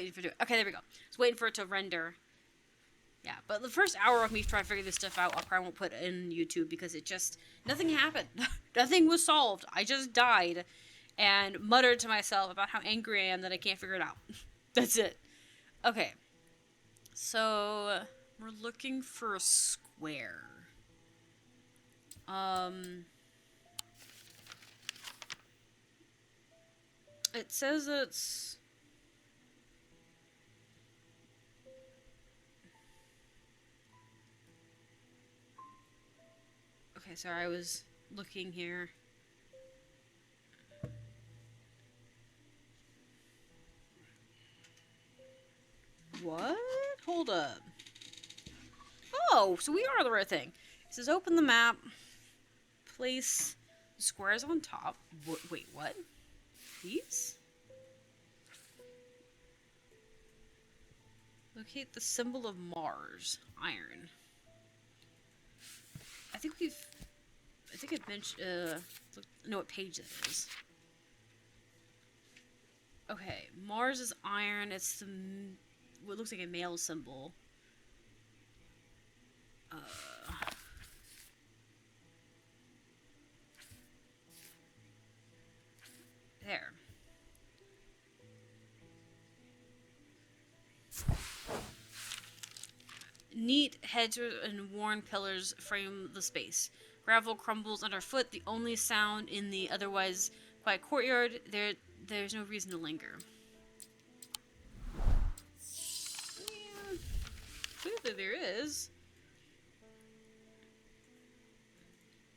waiting for it. Okay, there we go. Just waiting for it to render. Yeah, but the first hour of me trying to figure this stuff out, I probably won't put it in YouTube because it just... Nothing happened. Nothing was solved. I just died and muttered to myself about how angry I am that I can't figure it out. That's it. Okay. So, we're looking for a square. It says it's... Okay, sorry, I was looking here. What? Hold up. Oh, so we are the right thing. It says open the map. Place squares on top. Wait, what? These? Locate the symbol of Mars. Iron. I think I've mentioned, know what page that is. Okay, Mars is iron. It's the... what looks like a male symbol. There. Neat hedges and worn pillars frame the space. Gravel crumbles underfoot, the only sound in the otherwise quiet courtyard. There's no reason to linger. Yeah, clearly there is.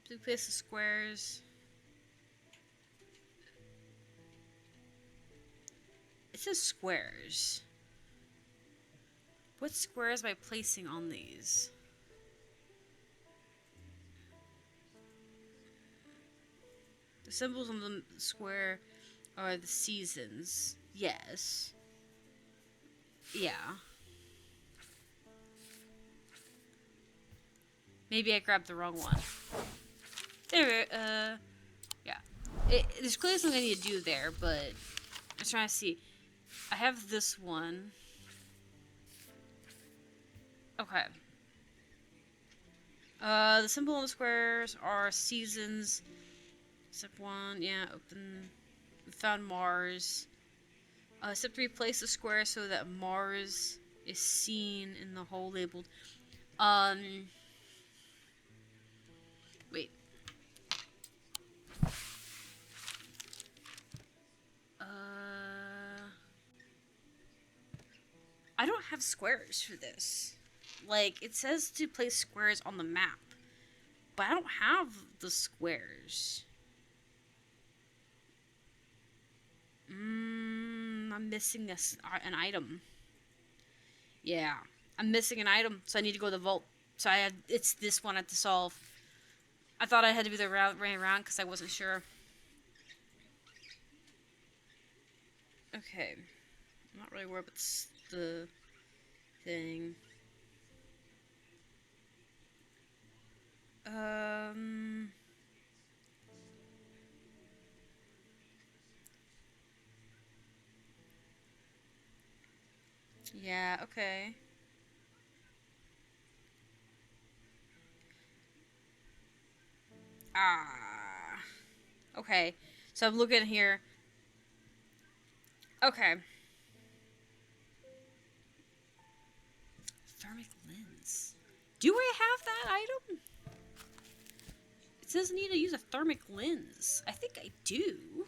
Blue place of squares. It says squares. What squares am I placing on these? The symbols on the square are the seasons. Yes. Yeah. Maybe I grabbed the wrong one. There, yeah. There's clearly something I need to do there, but I'm trying to see. I have this one. Okay. The symbol on the squares are seasons. Step 1, yeah, open. We found Mars. Step 3, place the square so that Mars is seen in the hole labeled. Wait. I don't have squares for this. Like, it says to place squares on the map, but I don't have the squares. I'm missing an item. Yeah, I'm missing an item, so I need to go to the vault. So it's this one I have to solve. I thought I had to be the route ran around because I wasn't sure. Okay, I'm not really worried about the thing. Yeah, okay. Okay. So I'm looking here. Okay. Thermic lens. Do I have that item? It says I need to use a thermic lens. I think I do.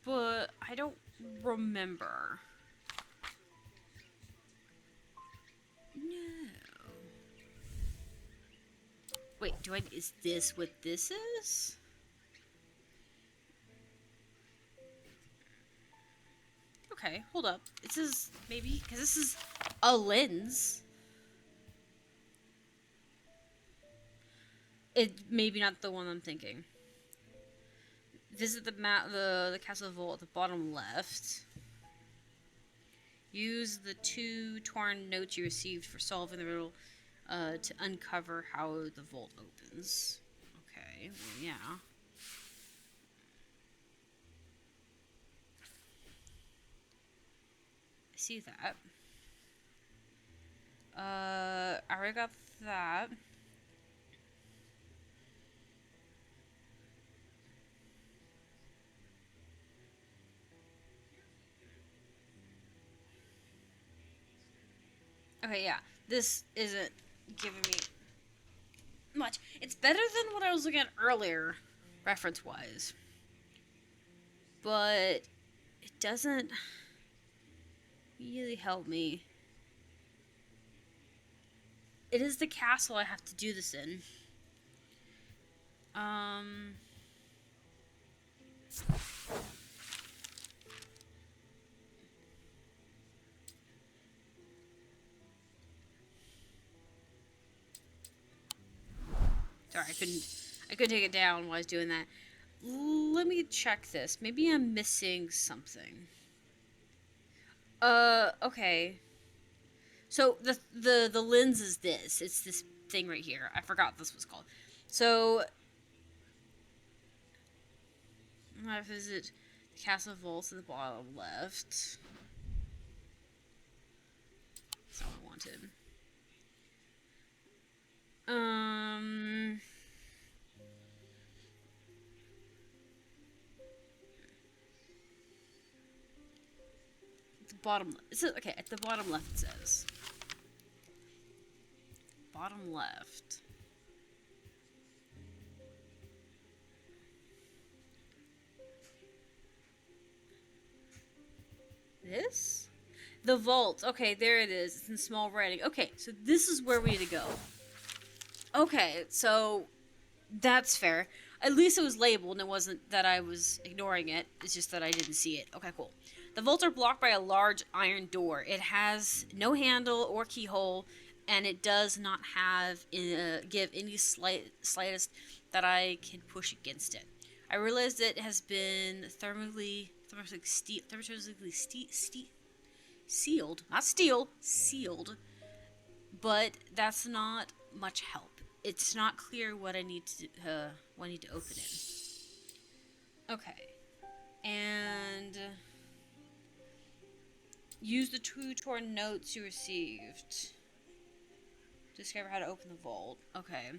But I don't remember. No. Wait, is this what this is? Okay, hold up. It says maybe, because this is a lens. It maybe not the one I'm thinking. Visit the castle vault at the bottom left. Use the 2 torn notes you received for solving the riddle to uncover how the vault opens. Okay, well, yeah. I see that. I already got that. Okay, yeah. This isn't giving me much. It's better than what I was looking at earlier, reference-wise. But it doesn't really help me. It is the castle I have to do this in. Sorry, I couldn't take it down while I was doing that. Let me check this. Maybe I'm missing something. Okay. So the lens is this. It's this thing right here. I forgot what this was called. So I visit the castle vaults in the bottom left. That's all I wanted. The bottom. It says, okay, at the bottom left it says. Bottom left. This? The vault. Okay, there it is. It's in small writing. Okay, so this is where we need to go. Okay, so that's fair. At least it was labeled and it wasn't that I was ignoring it. It's just that I didn't see it. Okay, cool. The vaults are blocked by a large iron door. It has no handle or keyhole, and it does not have give any slightest that I can push against it. I realized it has been thermally sealed, not steel, sealed, but that's not much help. It's not clear what I need to open it. Okay, and use the 2 torn notes you received. Discover how to open the vault. Okay.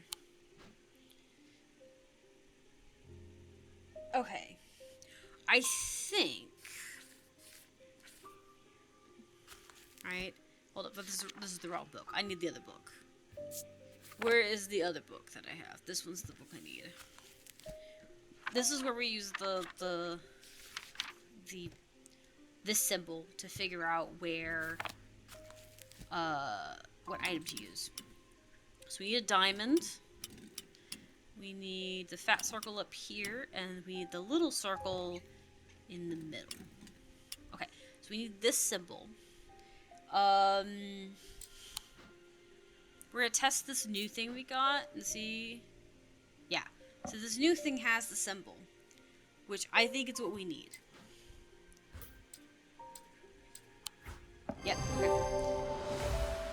Okay. I think. Right. Hold up. This is the wrong book. I need the other book. Where is the other book that I have? This one's the book I need. This is where we use this symbol to figure out where what item to use. So we need a diamond. We need the fat circle up here, and we need the little circle in the middle. Okay, so we need this symbol. We're gonna test this new thing we got and see. Yeah, so this new thing has the symbol, which I think is what we need. Yep. Okay.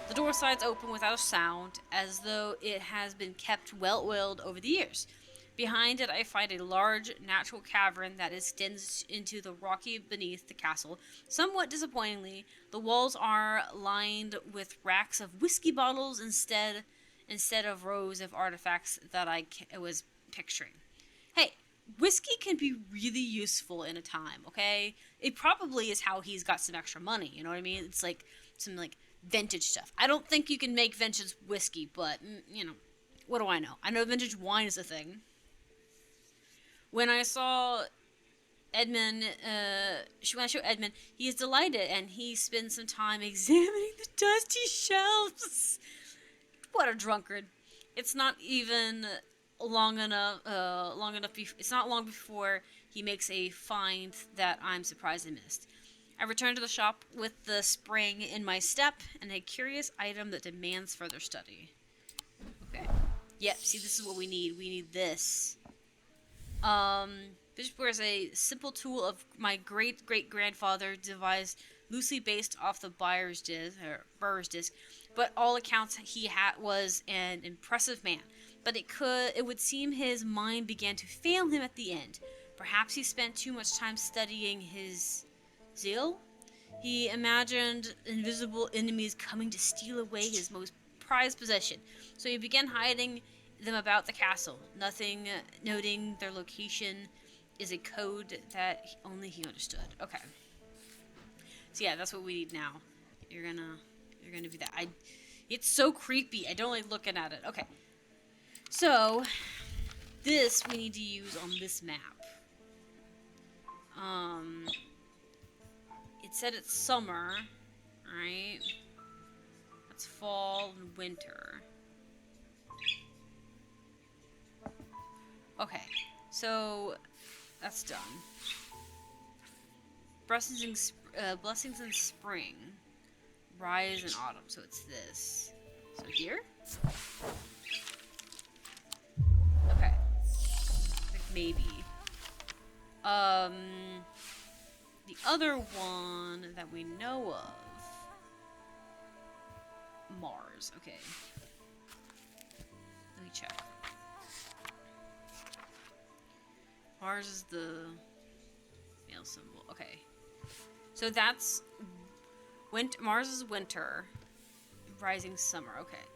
The door slides open without a sound, as though it has been kept well oiled over the years. Behind it, I find a large natural cavern that extends into the rocky beneath the castle. Somewhat disappointingly, the walls are lined with racks of whiskey bottles instead of rows of artifacts that I was picturing. Hey, whiskey can be really useful in a time, okay? It probably is how he's got some extra money, you know what I mean? It's like some, like, vintage stuff. I don't think you can make vintage whiskey, but, you know, what do I know? I know vintage wine is a thing. When I saw Edmund, when I showed Edmund, he is delighted, and he spends some time examining the dusty shelves. What a drunkard! It's not even long enough. It's not long before he makes a find that I'm surprised I missed. I return to the shop with the spring in my step and a curious item that demands further study. Okay. Yep. See, this is what we need. We need this. Bishop is a simple tool of my great-great-grandfather devised loosely based off the Burr's disc, but all accounts he was an impressive man. But it would seem his mind began to fail him at the end. Perhaps he spent too much time studying his zeal. He imagined invisible enemies coming to steal away his most prized possession, so he began hiding them about the castle. Nothing noting their location is a code that only he understood. Okay. So yeah, that's what we need now. You're gonna be that. It's so creepy. I don't like looking at it. Okay. So this we need to use on this map. It said it's summer, right? That's fall and winter. Okay, so that's done. Blessings in spring, rise in autumn. So it's this. So here. Okay, like maybe. The other one that we know of, Mars. Okay, let me check. Mars is the male symbol. Okay. So that's Mars is winter, rising summer. Okay.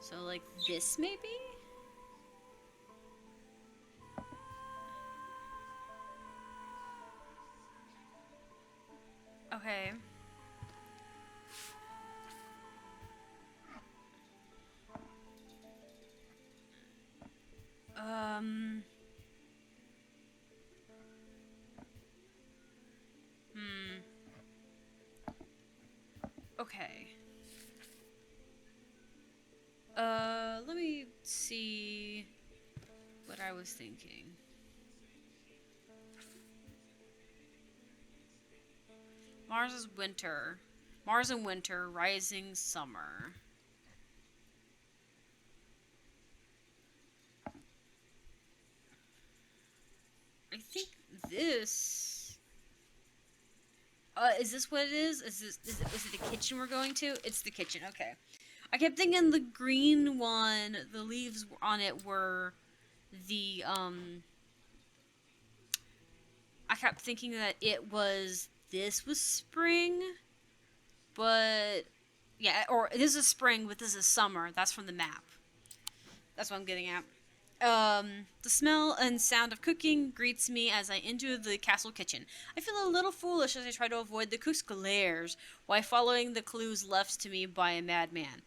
So like this maybe? Okay. Okay. Let me see what I was thinking. Mars is winter. Mars in winter, rising summer. I think this... is this what it is? Is it the kitchen we're going to? It's the kitchen, okay. I kept thinking the green one, the leaves on it were the, I kept thinking that this was spring, but, yeah, or this is spring, but this is summer. That's from the map. That's what I'm getting at. The smell and sound of cooking greets me as I enter the castle kitchen. I feel a little foolish as I try to avoid the cook's glares while following the clues left to me by a madman.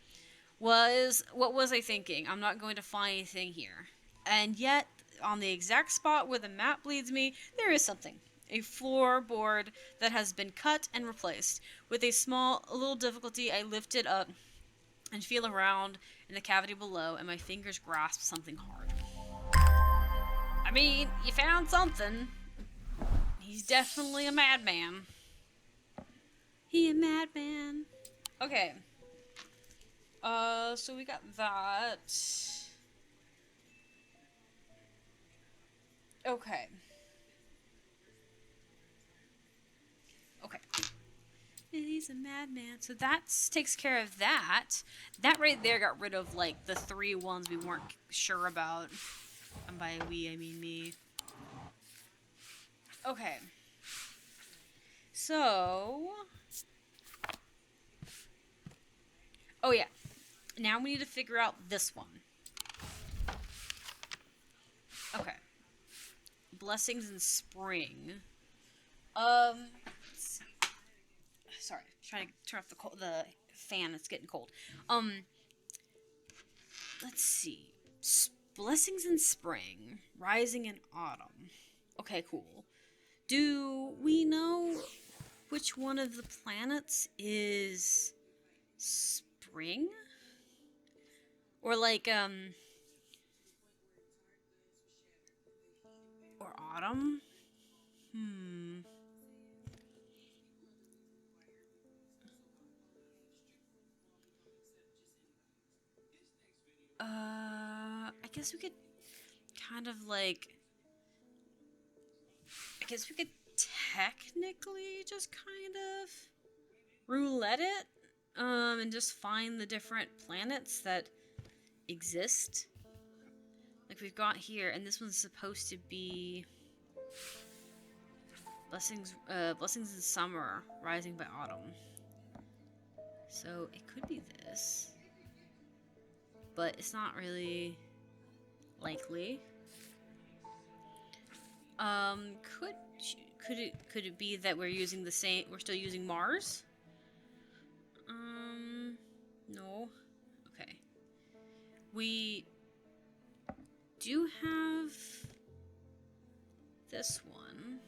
What was I thinking? I'm not going to find anything here. And yet, on the exact spot where the map leads me, there is something. A floorboard that has been cut and replaced. With a little difficulty, I lift it up and feel around in the cavity below, and my fingers grasp something hard. I mean, you found something. He's definitely a madman. He a madman. Okay. So we got that. Okay. Okay. He's a madman. So that takes care of that. That right there got rid of, like, the 3 ones we weren't sure about. And by we, I mean me. Okay. So... oh, yeah. Now we need to figure out this one. Okay. Blessings in spring. Sorry, trying to turn off the fan. It's getting cold. Let's see. Blessings in spring, rising in autumn. Okay, cool. Do we know which one of the planets is spring? Or like, or autumn? I guess we could kind of like... I guess we could technically just kind of roulette it, and just find the different planets that exist. Like we've got here, and this one's supposed to be... Blessings in summer, rising by autumn. So it could be this, but it's not really likely. Could it be that we're using the same? We're still using Mars? No. Okay. We do have this one.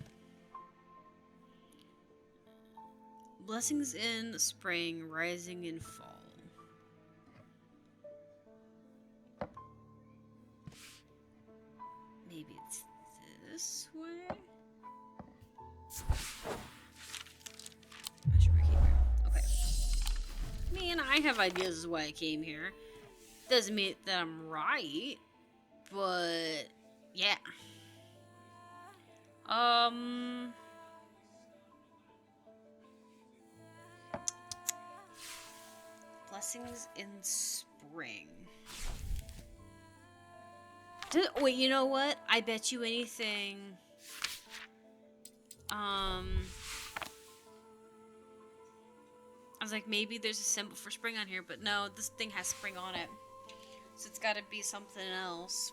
Blessings in spring, rising in fall. Maybe it's this way? I should came here. Okay. Man, I have ideas as why I came here. Doesn't mean that I'm right, but yeah. Blessings in spring. Wait, you know what? I bet you anything. I was like, maybe there's a symbol for spring on here, but no, this thing has spring on it. So it's gotta be something else.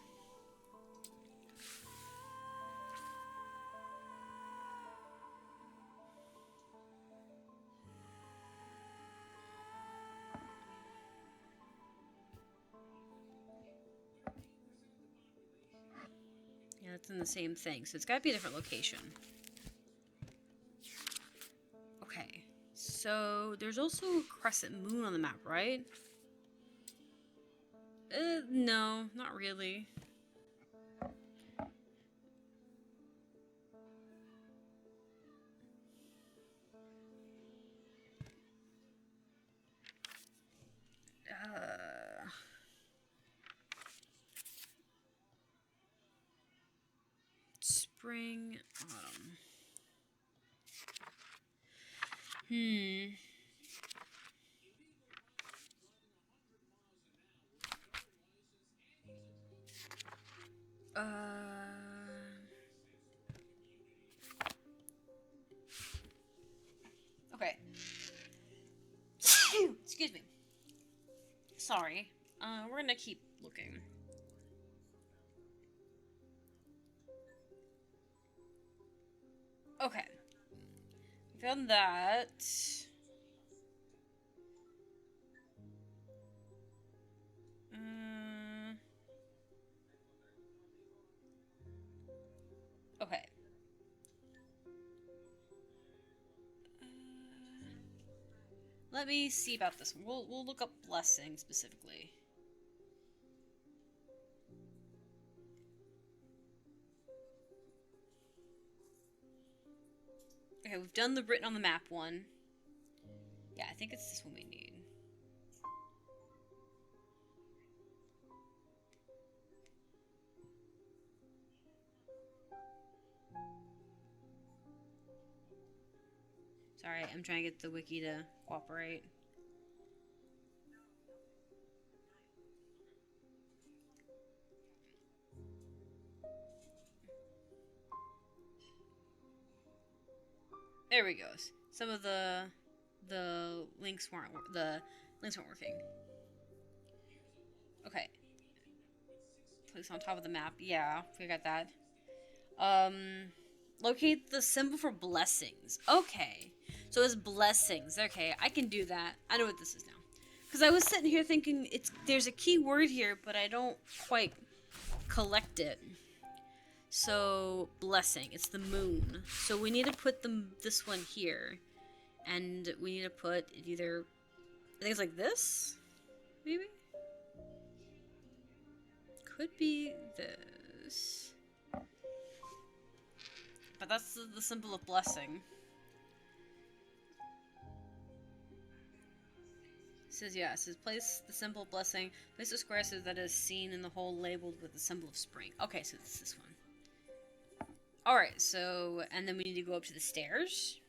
Yeah, it's in the same thing, so it's gotta be a different location. Okay, so there's also a crescent moon on the map, right? No, not really. Spring, autumn. Okay. Excuse me. Sorry. We're gonna keep looking. Okay. Found that. Okay. Let me see about this one. We'll look up blessing specifically. Okay, we've done the written on the map one. Yeah, I think it's this one we need. Sorry, I'm trying to get the wiki to cooperate. There we go. Some of the links weren't working. Okay. Place on top of the map. Yeah, we got that. Locate the symbol for blessings. Okay. So it's blessings. Okay, I can do that. I know what this is now. Because I was sitting here thinking there's a key word here, but I don't quite collect it. So, blessing. It's the moon. So we need to put this one here. And we need to put it either... I think it's like this? Maybe? Could be this. But that's the symbol of blessing. It says, yeah, it says place the symbol of blessing. Place a square so that it is seen in the hole labeled with the symbol of spring. Okay, so it's this one. Alright, so, and then we need to go up to the stairs.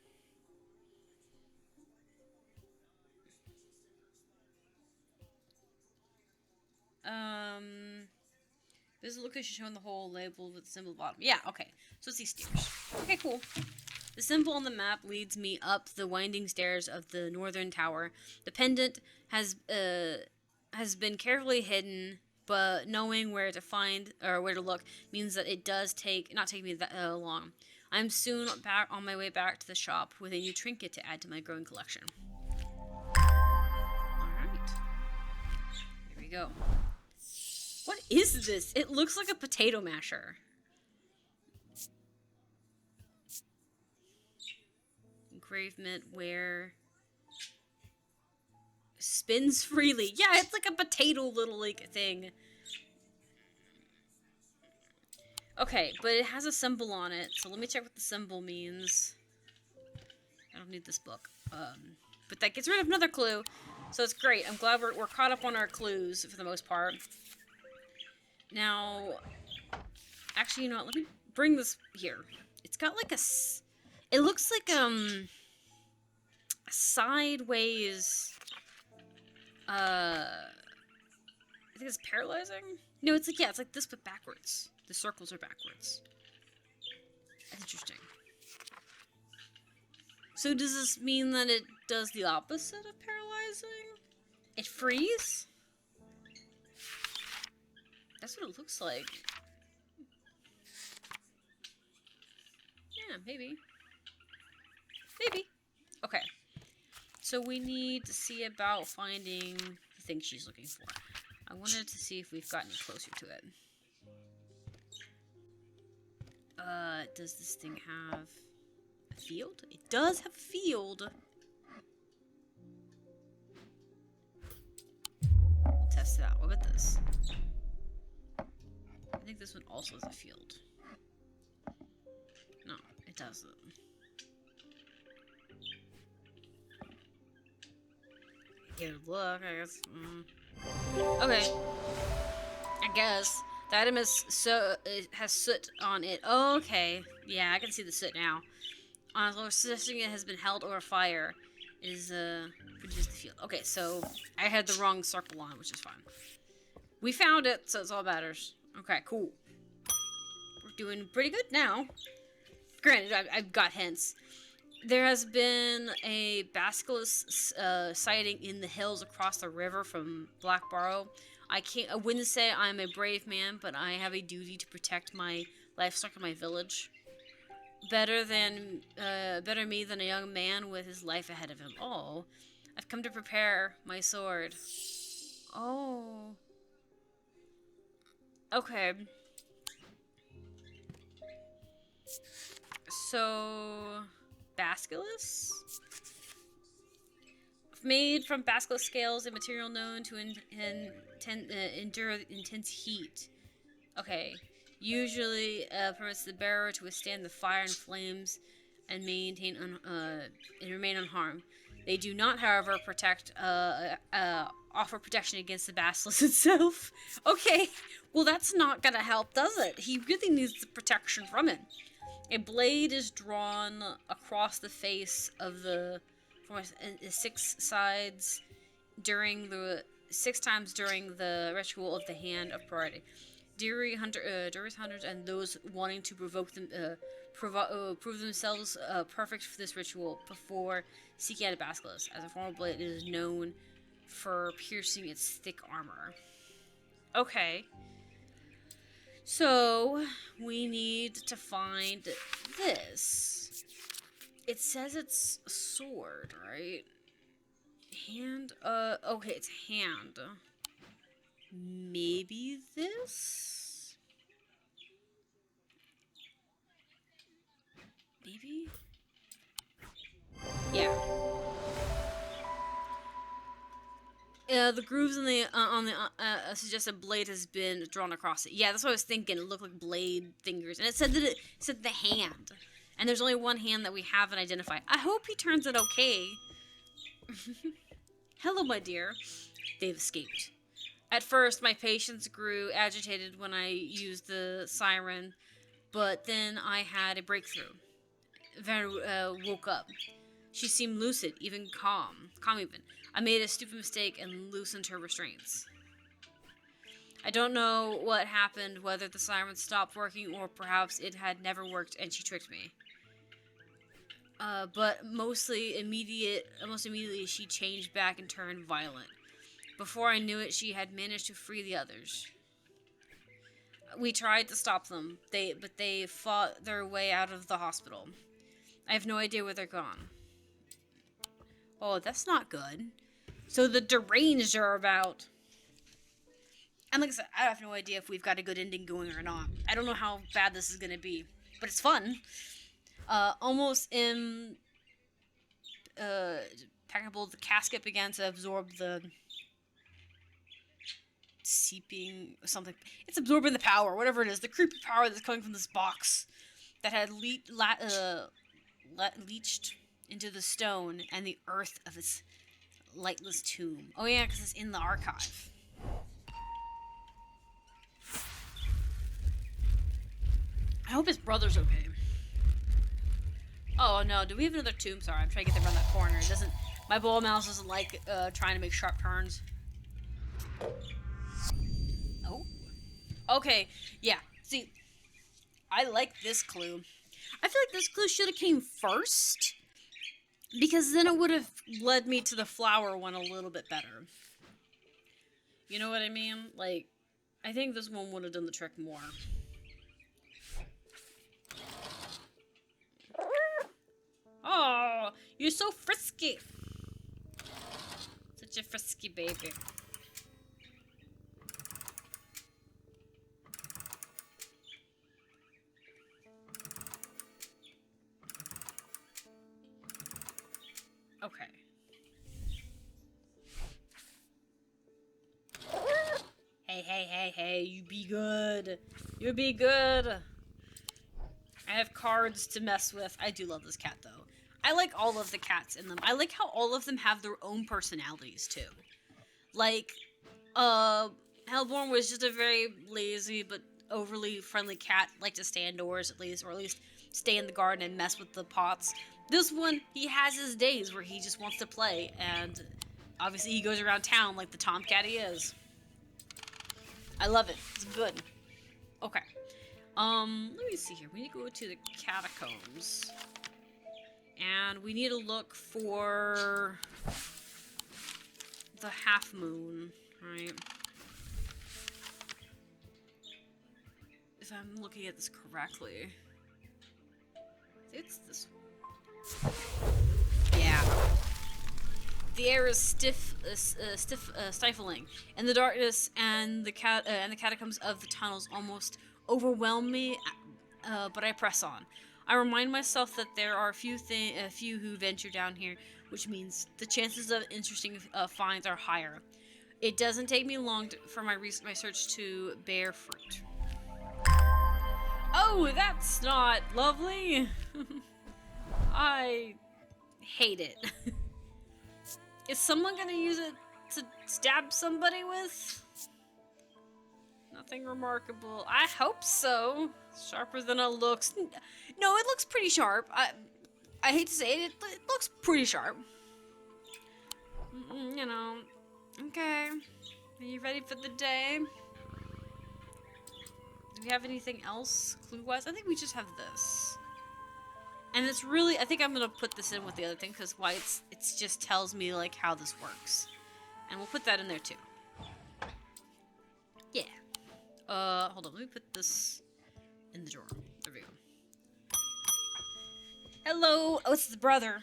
There's a location showing the hole labeled with the symbol at the bottom. Yeah, okay. So it's these stairs. Okay, cool. The symbol on the map leads me up the winding stairs of the northern tower. The pendant has been carefully hidden, but knowing where to find or where to look means that it does not take me that long. I'm soon back on my way back to the shop with a new trinket to add to my growing collection. Alright. Here we go. What is this? It looks like a potato masher. Engravement where spins freely. Yeah, it's like a potato little like thing. Okay, but it has a symbol on it, so let me check what the symbol means. I don't need this book. But that gets rid of another clue, so it's great. I'm glad we're caught up on our clues for the most part. Now, actually, you know what? Let me bring this here. It's got like it looks like a sideways. I think it's paralyzing. No, it's like it's like this but backwards. The circles are backwards. That's interesting. So does this mean that it does the opposite of paralyzing? It frees? That's what it looks like. Yeah, maybe. Maybe. Okay. So we need to see about finding the thing she's looking for. I wanted to see if we've gotten closer to it. Does this thing have a field? It does have a field. We'll test it out. What about this? I think this one also has a field. No, it doesn't. Good luck, I guess. Okay. I guess. The item it has soot on it. Okay. Yeah, I can see the soot now. Although suggesting it has been held over fire, it is produced the field. Okay, so I had the wrong circle on, which is fine. We found it, so it's all that matters. Okay, cool. We're doing pretty good now. Granted, I've got hints. There has been a basilisk sighting in the hills across the river from Blackbarrow. I wouldn't say I'm a brave man, but I have a duty to protect my livestock and my village. Better me than a young man with his life ahead of him. Oh, I've come to prepare my sword. Oh. Okay. So, basilisk? Made from basilisk scales, a material known to endure intense heat. Okay. Usually permits the bearer to withstand the fire and flames and remain unharmed. They do not, however, offer protection against the basilisk itself. Okay, well that's not gonna help, does it? He really needs the protection from it. A blade is drawn across the face of the six times during the ritual of the Hand of Priority. Deary hunters and those wanting to prove themselves perfect for this ritual before seeking out a basilisk. As a formal blade, it is known for piercing its thick armor. Okay. So, we need to find this. It says it's a sword, right? Hand, okay, it's hand. Maybe this? Maybe? Yeah. The grooves on the suggest a blade has been drawn across it. Yeah, that's what I was thinking. It looked like blade fingers, and it said the hand. And there's only one hand that we haven't identified. I hope he turns it okay. Hello, my dear. They've escaped. At first, my patience grew agitated when I used the siren, but then I had a breakthrough. Vera woke up. She seemed lucid, even calm even. I made a stupid mistake and loosened her restraints. I don't know what happened, whether the siren stopped working or perhaps it had never worked and she tricked me. But almost immediately she changed back and turned violent. Before I knew it, she had managed to free the others. We tried to stop them, but they fought their way out of the hospital. I have no idea where they're gone. Oh, that's not good. So the deranged are about. And like I said, I have no idea if we've got a good ending going or not. I don't know how bad this is going to be, but it's fun. Almost impeccable. The casket began to absorb the seeping something. It's absorbing the power, whatever it is. The creepy power that's coming from this box that had leached into the stone and the earth of its lightless tomb. Oh yeah, because it's in the archive. I hope his brother's okay. Oh no, do we have another tomb? Sorry, I'm trying to get them around that corner. It doesn't. My ball mouse doesn't like trying to make sharp turns. Oh. Okay, yeah. See, I like this clue. I feel like this clue should have came first, because then it would have led me to the flower one a little bit better. You know what I mean? Like, I think this one would have done the trick more. Oh, you're so frisky. Such a frisky baby. Okay. Hey, you be good. You be good. I have cards to mess with. I do love this cat, though. I like all of the cats in them. I like how all of them have their own personalities, too. Like, Hellborn was just a very lazy but overly friendly cat. Liked to stay indoors, at least, or at least stay in the garden and mess with the pots. This one, he has his days where he just wants to play, and obviously he goes around town like the tomcat he is. I love it. It's good. Okay. Let me see here. We need to go to the catacombs. And we need to look for the half moon, right? If I'm looking at this correctly. It's this one. Yeah. The air is stifling, and the darkness and the catacombs of the tunnels almost overwhelm me, but I press on. I remind myself that there are a few who venture down here, which means the chances of interesting finds are higher. It doesn't take me long for my search to bear fruit. Oh, that's not lovely. I hate it. Is someone gonna use it to stab somebody with? Nothing remarkable. I hope so. Sharper than it looks. No, it looks pretty sharp. I hate to say it, it looks pretty sharp. You know. Okay. Are you ready for the day? Do we have anything else clue-wise? I think we just have this. And it's really, I think I'm gonna put this in with the other thing, because why it just tells me like how this works. And we'll put that in there too. Yeah. Hold on, let me put this in the drawer. There we go. Hello! Oh, it's the brother.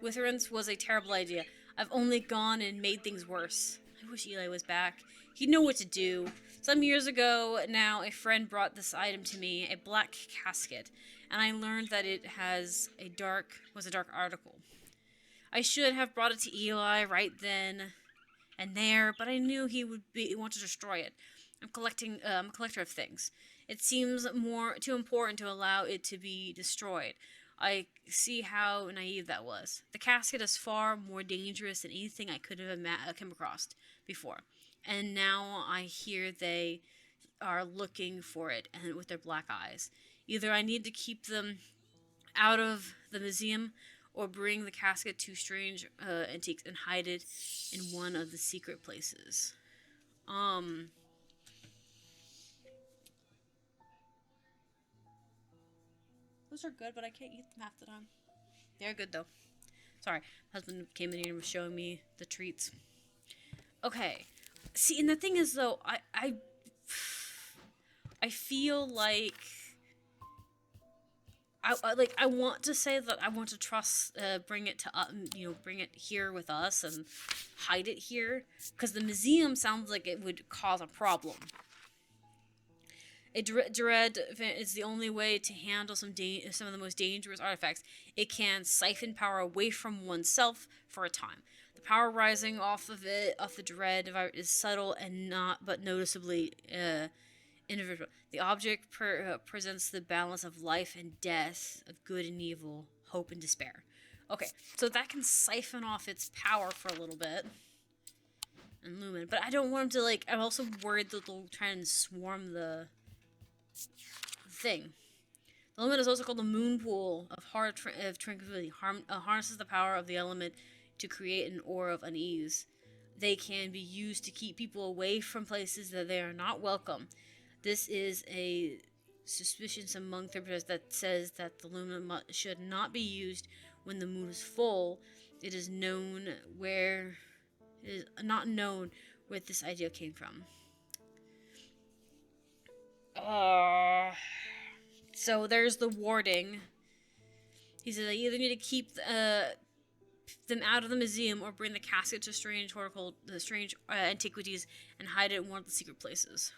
Witherance was a terrible idea. I've only gone and made things worse. I wish Eli was back. He'd know what to do. Some years ago now, a friend brought this item to me, a black casket, and I learned that it was a dark article. I should have brought it to Eli right then and there, but I knew he would want to destroy it. I'm a collector of things. It seems too important to allow it to be destroyed. I see how naive that was. The casket is far more dangerous than anything I could have come across before. And now I hear they are looking for it and with their black eyes. Either I need to keep them out of the museum, or bring the casket to strange antiques and hide it in one of the secret places. Those are good, but I can't eat them half the time. They're good though. Sorry, husband came in here and was showing me the treats. Okay, see, and the thing is though, I feel like I want to say that I want to trust, bring it to bring it here with us and hide it here, because the museum sounds like it would cause a problem. A dread event is the only way to handle some of the most dangerous artifacts. It can siphon power away from oneself for a time. The power rising off the dread is subtle and not, but noticeably individual. The object presents the balance of life and death, of good and evil, hope and despair. Okay, so that can siphon off its power for a little bit. And lumen. But I don't want them to, like, I'm also worried that they'll try and swarm the thing. The lumen is also called the moon pool of tranquility. Harnesses the power of the element to create an aura of unease. They can be used to keep people away from places that they are not welcome. This is a suspicion among interpreters that says that the lumen should not be used when the moon is full. It is not known where this idea came from. So there's the warding. He said, I either need to keep them out of the museum or bring the casket to strange antiquities and hide it in one of the secret places.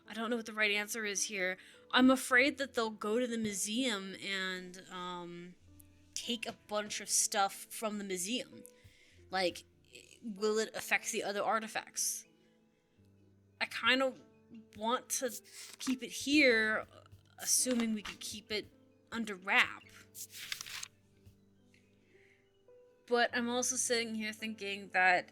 I don't know what the right answer is here. I'm afraid that they'll go to the museum and take a bunch of stuff from the museum. Like, will it affect the other artifacts? I kind of want to keep it here, assuming we could keep it under wrap. But I'm also sitting here thinking that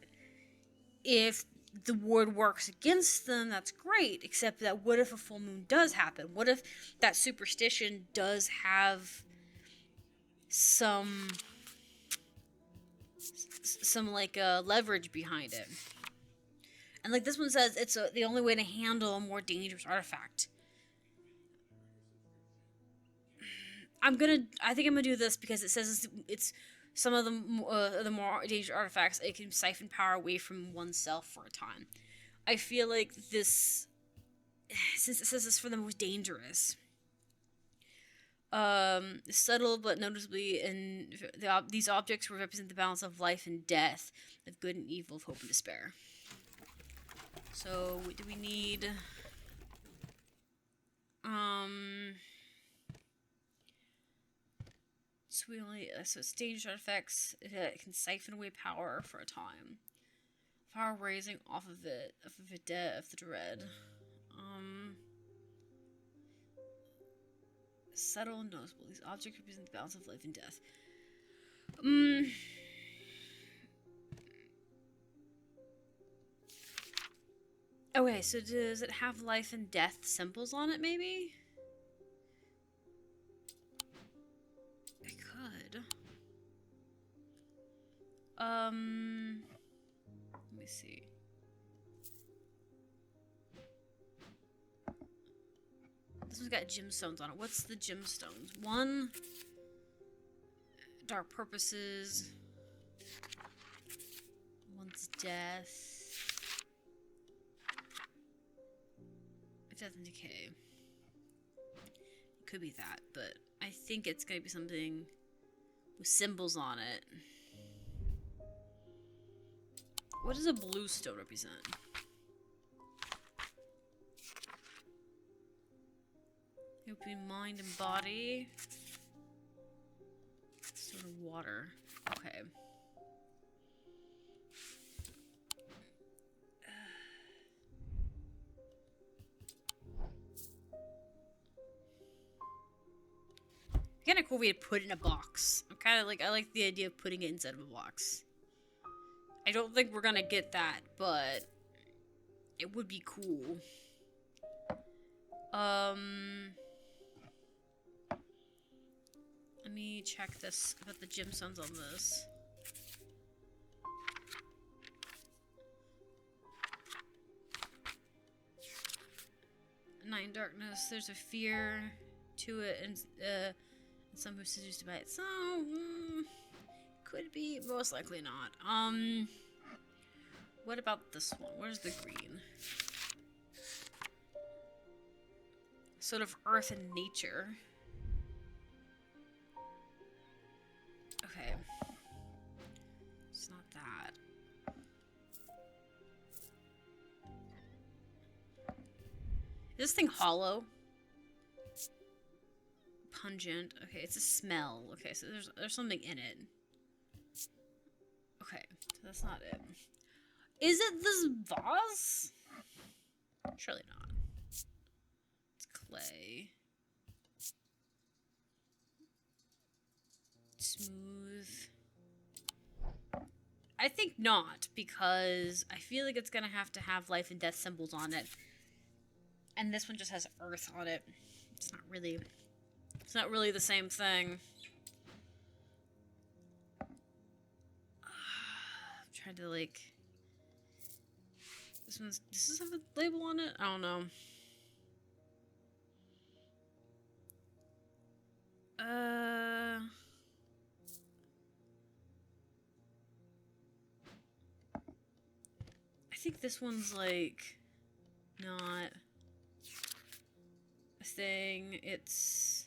if the ward works against them, that's great. Except that what if a full moon does happen? What if that superstition does have some like leverage behind it? And like this one says, it's the only way to handle a more dangerous artifact. I think I'm gonna do this because it says it's some of the more dangerous artifacts. It can siphon power away from oneself for a time. I feel like this, since it says this for the most dangerous, subtle but noticeably, and these objects represent the balance of life and death, of good and evil, of hope and despair. So, do we need... So it's dangerous artifacts. It can siphon away power for a time. Power raising off of the dread. Subtle and noticeable. These objects represent the balance of life and death. Okay, so does it have life and death symbols on it, maybe? It could. Let me see. This one's got gemstones on it. What's the gemstones? One, dark purposes. One's death. Death and decay. It could be that, but I think it's gonna be something with symbols on it. What does a blue stone represent? It would be mind and body. Stone of water. Okay. Kind of cool way to put it in a box. I like the idea of putting it inside of a box. I don't think we're gonna get that, but it would be cool. check this about the gemstones on this. 9 darkness. There's a fear to it, and some who seduced by it. So could be, most likely not. What about this one? Where's the green? Sort of earth and nature. Okay. It's not that. Is this thing hollow? Pungent. Okay, it's a smell. Okay, so there's something in it. Okay, so that's not it. Is it this vase? Surely not. It's clay. Smooth. I think not, because I feel like it's gonna have to have life and death symbols on it. And this one just has earth on it. It's not really the same thing. I'm trying to like... does this have a label on it? I don't know. I think this one's like not a thing. It's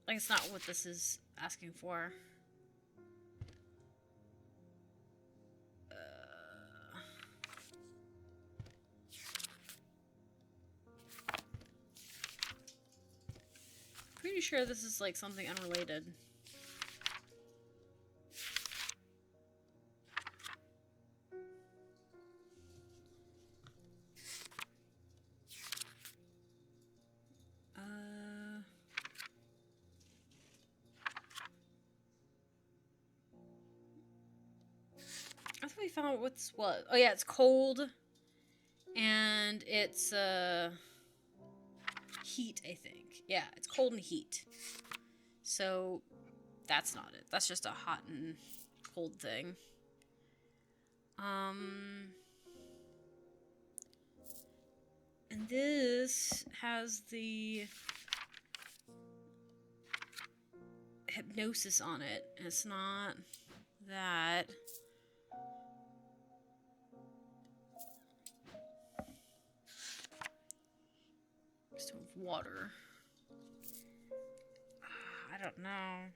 like it's not what this is asking for. Pretty sure this is like something unrelated. I thought we found out what's what. Oh yeah, it's cold. And it's heat, I think. Yeah, it's cold and heat. So that's not it. That's just a hot and cold thing. And this has the hypnosis on it. It's not that. Stone of water. I don't know.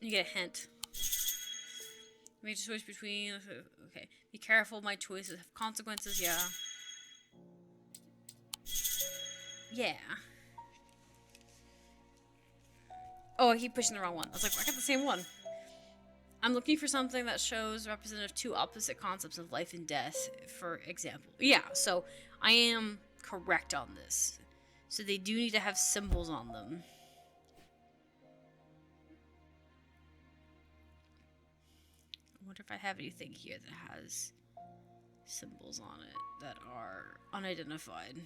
You get a hint. Make a choice between. Okay. Be careful, my choices have consequences, yeah. Yeah. Oh, I keep pushing the wrong one. I was like, I got the same one. I'm looking for something that shows representative two opposite concepts of life and death, for example. Yeah, so I am correct on this. So they do need to have symbols on them. I wonder if I have anything here that has symbols on it that are unidentified.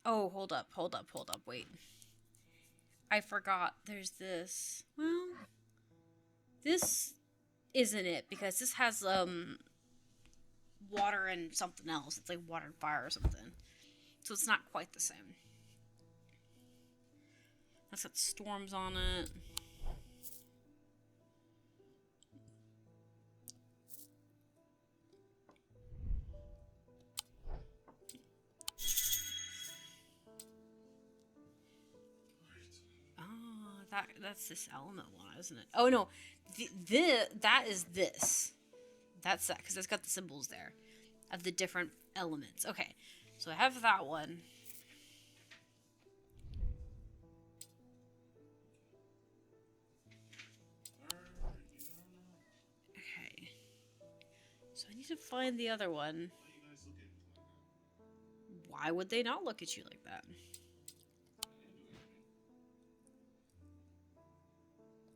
Oh, hold up, wait. I forgot there's this. Well, this isn't it, because this has, water and something else. It's like water and fire or something. So it's not quite the same. That's got storms on it. That's this element one, isn't it? Oh no, that is this. That's that, because it's got the symbols there of the different elements. Okay, so I have that one. I need to find the other one. Why would they not look at you like that?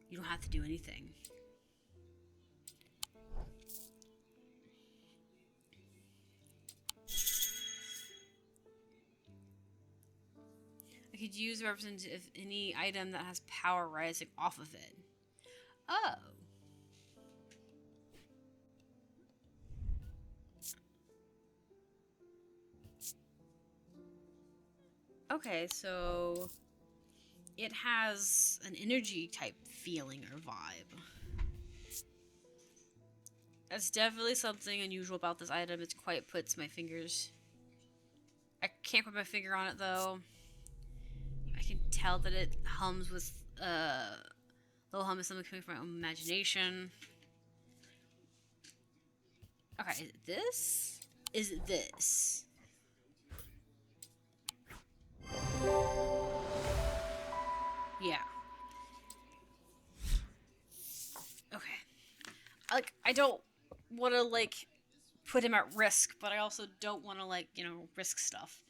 You don't have to do anything. I could use representative any item that has power rising off of it. Oh. Okay, so it has an energy type feeling or vibe. That's definitely something unusual about this item. It's quite puts my fingers. I can't put my finger on it though. I can tell that it hums with little hum is something coming from my own imagination. Okay, this is this. Yeah. Okay. Like, I don't want to, like, put him at risk, but I also don't want to, like, you know, risk stuff.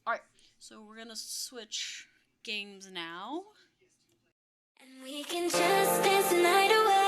Alright, so we're gonna switch games now. And we can just dance the night away.